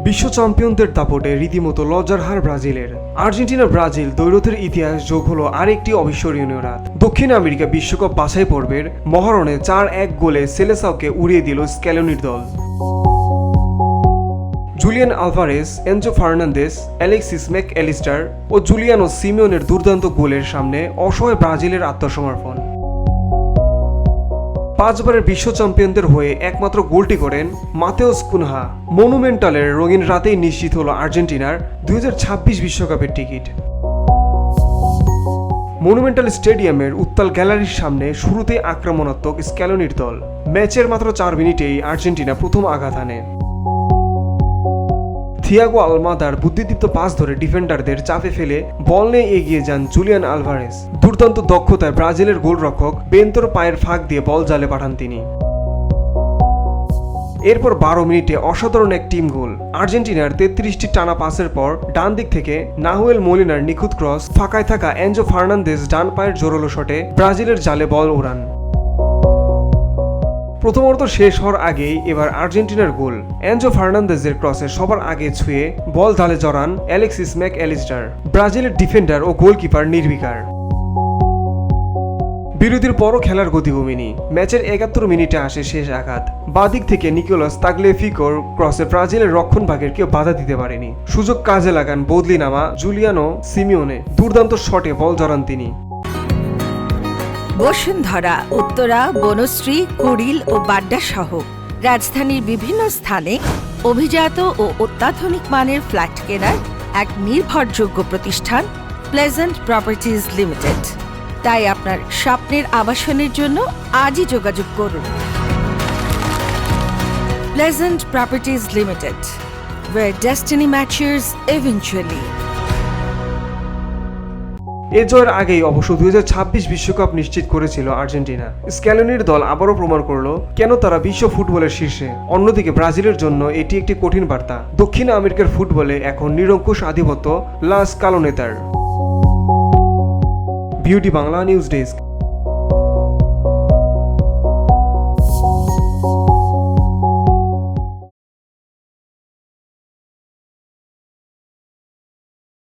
বিশ্ব চ্যাম্পিয়নদের দাপটে রীতিমতো লজ্জার হার ব্রাজিলের। আর্জেন্টিনা ব্রাজিল দ্বৈরথের ইতিহাস যোগ হলো আরেকটি অবিস্মরণীয় রাত। দক্ষিণ আমেরিকা বিশ্বকাপ বাছাই পর্বের মহারণে 4-1 গোলে সেলেসাওকে উড়িয়ে দিল স্ক্যালোনির দল। Julian Alvarez, Enzo Fernandez, Alexis Mac Allister ও জুলিয়ানো সিমিওনের দুর্দান্ত গোলের সামনে অসহায় ব্রাজিলের আত্মসমর্পণ। 5 বারের বিশ্ব চ্যাম্পিয়নদের হয়ে একমাত্র গোলটি করেন মাতেওস কুনহা। মনুমেন্টালের রঙিন রাতেই নিশ্চিত হলো আর্জেন্টিনার 2026 বিশ্বকাপের টিকিট। মনুমেন্টাল স্টেডিয়ামের উত্তাল গ্যালারির সামনে শুরুতেই আক্রমণাত্মক স্ক্যালোনির দল। ম্যাচের মাত্র 4 মিনিটেই আর্জেন্টিনা প্রথম আঘাত হানে। থিয়াগো আলমাদার বুদ্ধিদীপ্ত পাস ধরে ডিফেন্ডারদের চাপে ফেলে বল নিয়ে এগিয়ে যান জুলিয়ান আলভারেজ। দুর্দান্ত দক্ষতায় ব্রাজিলের গোলরক্ষক বেন্তোর পায়ের ফাঁক দিয়ে বল জালে পাঠান তিনি। এরপর 12 মিনিটে অসাধারণ এক টিম গোল। আর্জেন্টিনার 33টি টানা পাসের পর ডান দিক থেকে নাহুয়েল মোলিনার নিখুঁত ক্রস, ফাঁকায় থাকা এনজো ফার্নান্দেজ ডান পায়ের জোরালো শটে ব্রাজিলের জালে বল ওড়ান। প্রথমার্ধ শেষ হওয়ার আগেই এবার আর্জেন্টিনার গোল। এনজো ফার্নান্দেজের ক্রসে সবার আগে ছুঁয়ে বল জালে জড়ান অ্যালেক্সিস ম্যাকঅ্যালিস্টার। ব্রাজিলের ডিফেন্ডার ও গোলকিপার নির্বিকার। বিরতির পরও খেলার গতি কমেনি। ম্যাচের 71 মিনিটে আসে শেষ আঘাত। বাদিক থেকে নিকোলাস তাগলেফিকোর ক্রসে ব্রাজিলের রক্ষণভাগের কেউ বাধা দিতে পারেনি। সুযোগ কাজে লাগান বদলি নামা জুলিয়ানো সিমিওনে। দুর্দান্ত শটে বল জড়ান তিনি। বসুন্ধরা, উত্তরা, বনশ্রী, কুড়িল ও বাড্ডা সহ রাজধানীর বিভিন্ন স্থানে অভিজাত ও অত্যাধুনিক মানের ফ্ল্যাট কেনার এক নির্ভরযোগ্য প্রতিষ্ঠান প্লেজেন্ট প্রপার্টিজ লিমিটেড। তাই আপনার স্বপ্নের আবাসনের জন্য আজই যোগাযোগ করুন। Pleasant properties limited, where destiny matures eventually. এ জয়ের আগেই অবশ্য 2026 বিশ্বকাপ নিশ্চিত করেছিল আর্জেন্টিনা। স্ক্যালোনির দল আবারও প্রমাণ করলো কেন তারা বিশ্ব ফুটবলের শীর্ষে। অন্যদিকে ব্রাজিলের জন্য এটি একটি কঠিন বার্তা। দক্ষিণ আমেরিকার ফুটবলে এখন নিরঙ্কুশ আধিপত্য লা স্ক্যালোনেতার। Beauty Bangla news desk.